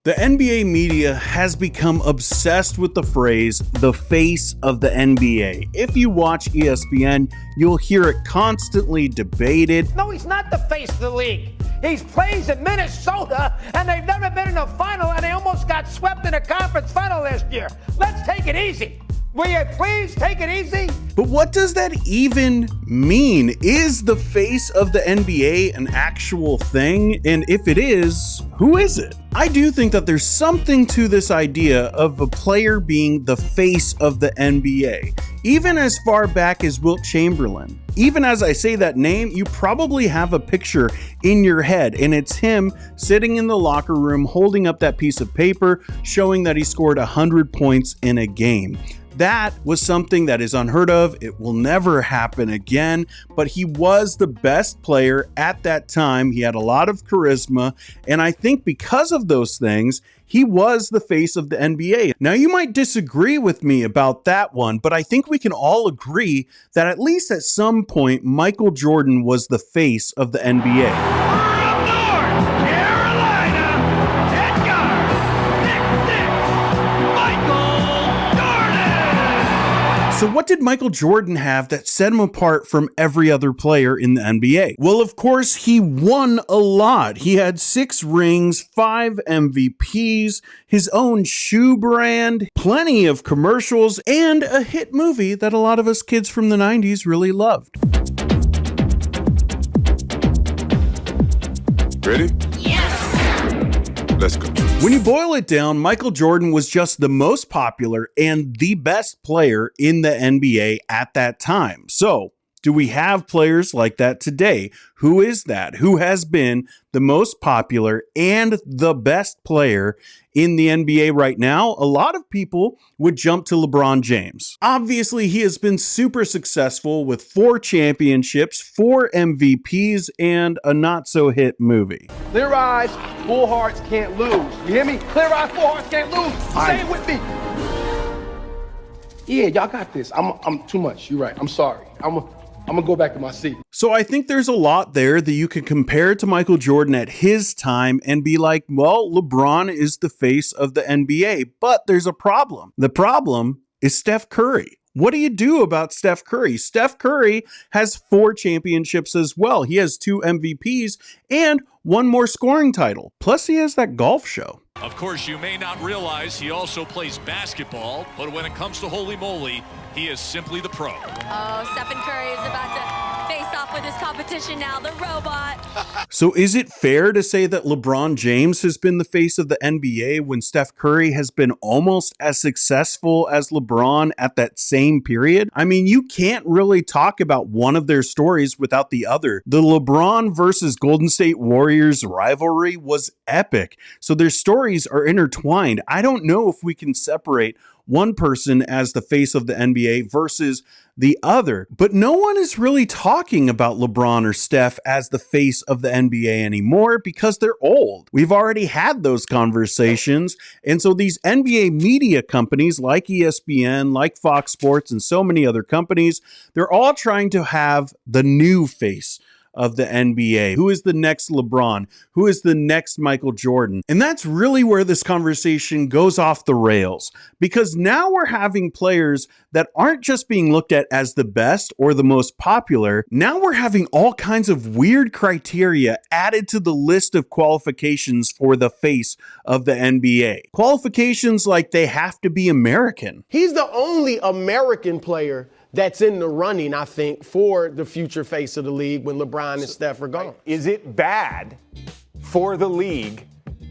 The NBA media has become obsessed with the phrase, the face of the NBA. If you watch ESPN, you'll hear it constantly debated. No, he's not the face of the league. He plays in Minnesota, and they've never been in a final, and they almost got swept in a conference final last year. Let's take it easy. Will you please take it easy? But what does that even mean? Is the face of the NBA an actual thing? And if it is, who is it? I do think that there's something to this idea of a player being the face of the NBA, even as far back as Wilt Chamberlain. Even as I say that name, you probably have a picture in your head, and it's him sitting in the locker room holding up that piece of paper showing that he scored 100 points in a game. That was something that is unheard of. It will never happen again, but he was the best player at that time. He had a lot of charisma, and I think because of those things, he was the face of the NBA. Now, you might disagree with me about that one, but I think we can all agree that at least at some point, Michael Jordan was the face of the NBA. So what did Michael Jordan have that set him apart from every other player in the NBA? Well, of course, he won a lot. He had 6 rings, 5 MVPs, his own shoe brand, plenty of commercials, and a hit movie that a lot of us kids from the 90s really loved. Ready? Let's go. When you boil it down, Michael Jordan was just the most popular and the best player in the NBA at that time. So, do we have players like that today? Who is that? Who has been the most popular and the best player in the NBA right now? A lot of people would jump to LeBron James. Obviously, he has been super successful with 4 championships, 4 MVPs, and a not-so-hit movie. Clear eyes, full hearts can't lose. You hear me? Clear eyes, full hearts can't lose. Say it with me. Yeah, y'all got this. I'm too much. You're right. I'm sorry. I'm gonna go back to my seat. So I think there's a lot there that you could compare to Michael Jordan at his time and be like, well, LeBron is the face of the NBA, but there's a problem. The problem is Steph Curry. What do you do about Steph Curry? Steph Curry has 4 championships as well. He has 2 MVPs and 1 more scoring title. Plus, he has that golf show. Of course, you may not realize he also plays basketball, but when it comes to holy moly, he is simply the pro. Oh, Stephen Curry is about to face off with his competition now, the robot. So is it fair to say that LeBron James has been the face of the NBA when Steph Curry has been almost as successful as LeBron at that same period? I mean, you can't really talk about one of their stories without the other. The LeBron versus Golden State Warriors rivalry was epic. So their stories are intertwined. I don't know if we can separate one person as the face of the NBA versus the other. But no one is really talking about LeBron or Steph as the face of the NBA anymore because they're old. We've already had those conversations. And so these NBA media companies like ESPN, like Fox Sports, and so many other companies, they're all trying to have the new face of the NBA. Who is the next LeBron? Who is the next Michael Jordan? And that's really where this conversation goes off the rails, because now we're having players that aren't just being looked at as the best or the most popular. Now we're having all kinds of weird criteria added to the list of qualifications for the face of the NBA. Qualifications like they have to be American. He's the only American player that's in the running, I think, for the future face of the league when LeBron and Steph are gone. Is it bad for the league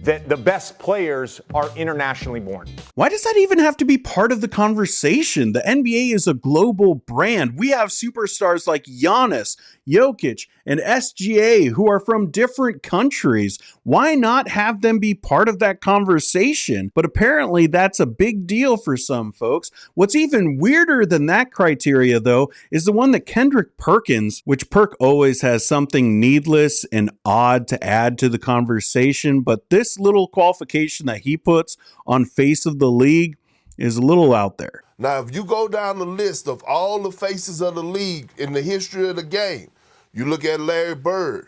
that the best players are internationally born? Why does that even have to be part of the conversation? The NBA is a global brand. We have superstars like Giannis, Jokic, and SGA who are from different countries. Why not have them be part of that conversation? But apparently that's a big deal for some folks. What's even weirder than that criteria, though, is the one that Kendrick Perkins, which Perk always has something needless and odd to add to the conversation, but this little qualification that he puts on face of the league is a little out there. Now, if you go down the list of all the faces of the league in the history of the game, you look at Larry Bird,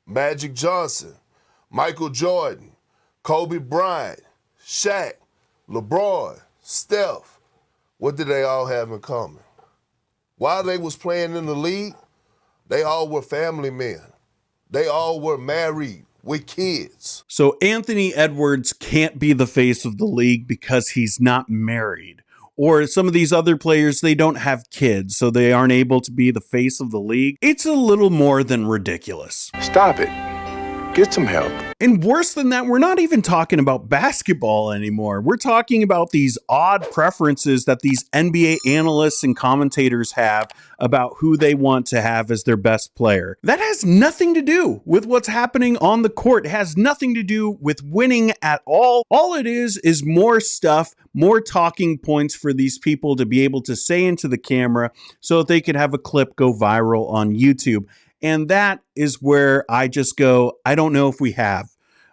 Magic Johnson, Michael Jordan, Kobe Bryant, Shaq, LeBron, Steph, what did they all have in common? While they was playing in the league, they all were family men. They all were married with kids. So Anthony Edwards can't be the face of the league because he's not married. Or some of these other players, they don't have kids, so they aren't able to be the face of the league. It's a little more than ridiculous. Stop it. Get some help. And worse than that, we're not even talking about basketball anymore. We're talking about these odd preferences that these NBA analysts and commentators have about who they want to have as their best player. That has nothing to do with what's happening on the court. It has nothing to do with winning at all. All it is more stuff, more talking points for these people to be able to say into the camera so that they can have a clip go viral on YouTube. And that is where I just go, I don't know if we have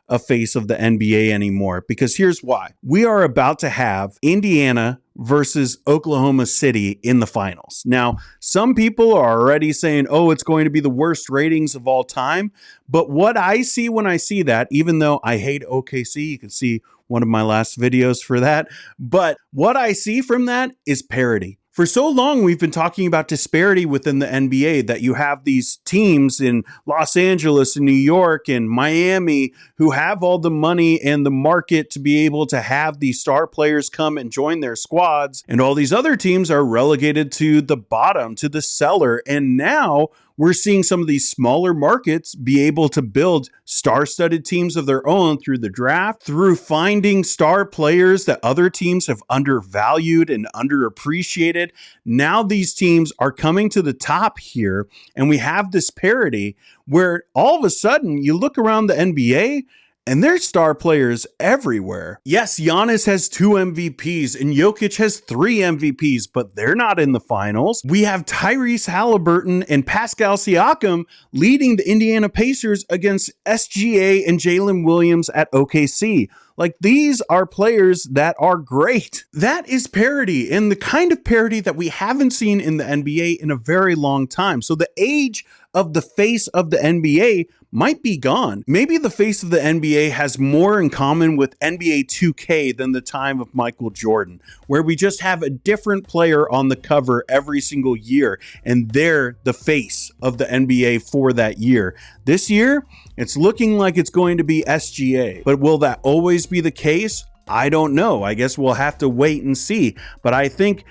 a face of the NBA anymore, because here's why. We are about to have Indiana versus Oklahoma City in the finals. Now, some people are already saying, oh, it's going to be the worst ratings of all time. But what I see when I see that, even though I hate OKC, you can see one of my last videos for that. But what I see from that is parity. For so long, we've been talking about disparity within the NBA, that you have these teams in Los Angeles and New York and Miami who have all the money and the market to be able to have these star players come and join their squads. And all these other teams are relegated to the bottom, to the cellar. And now we're seeing some of these smaller markets be able to build star-studded teams of their own through the draft, through finding star players that other teams have undervalued and underappreciated. Now these teams are coming to the top here, and we have this parity where all of a sudden you look around the NBA and there's star players everywhere. Yes, Giannis has 2 MVPs and Jokic has 3 MVPs, but they're not in the finals. We have Tyrese Halliburton and Pascal Siakam leading the Indiana Pacers against SGA and Jalen Williams at OKC. Like, these are players that are great. That is parity, and the kind of parity that we haven't seen in the NBA in a very long time. So the age of the face of the NBA might be gone. Maybe the face of the NBA has more in common with NBA 2K than the time of Michael Jordan, where we just have a different player on the cover every single year, and they're the face of the NBA for that year. This year, it's looking like it's going to be SGA, but will that always be the case? I don't know. I guess we'll have to wait and see. But I think,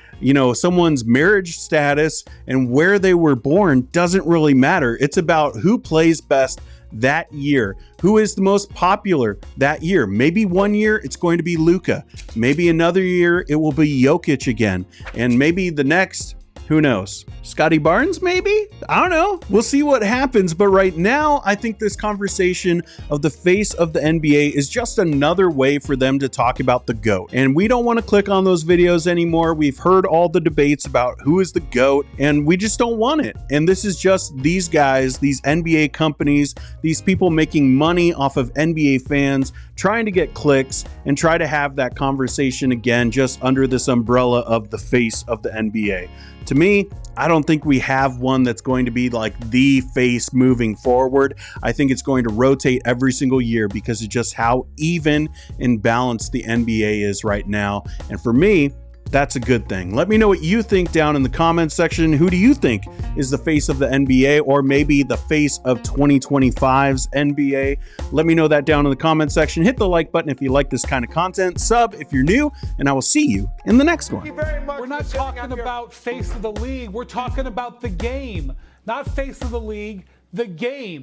someone's marriage status and where they were born doesn't really matter. It's about who plays best that year, who is the most popular that year. Maybe one year it's going to be Luka. Maybe another year it will be Jokic again. And maybe the next, who knows? Scotty Barnes, maybe? I don't know. We'll see what happens. But right now, I think this conversation of the face of the NBA is just another way for them to talk about the GOAT. And we don't want to click on those videos anymore. We've heard all the debates about who is the GOAT, and we just don't want it. And this is just these guys, these NBA companies, these people making money off of NBA fans, trying to get clicks and try to have that conversation again, just under this umbrella of the face of the NBA. To me, I don't think we have one that's going to be like the face moving forward. I think it's going to rotate every single year because of just how even and balanced the NBA is right now. And for me, that's a good thing. Let me know what you think down in the comments section. Who do you think is the face of the NBA, or maybe the face of 2025's NBA? Let me know that down in the comment section. Hit the like button if you like this kind of content. Sub if you're new, and I will see you in the next one. We're not talking about face of the league. We're talking about the game. Not face of the league, the game.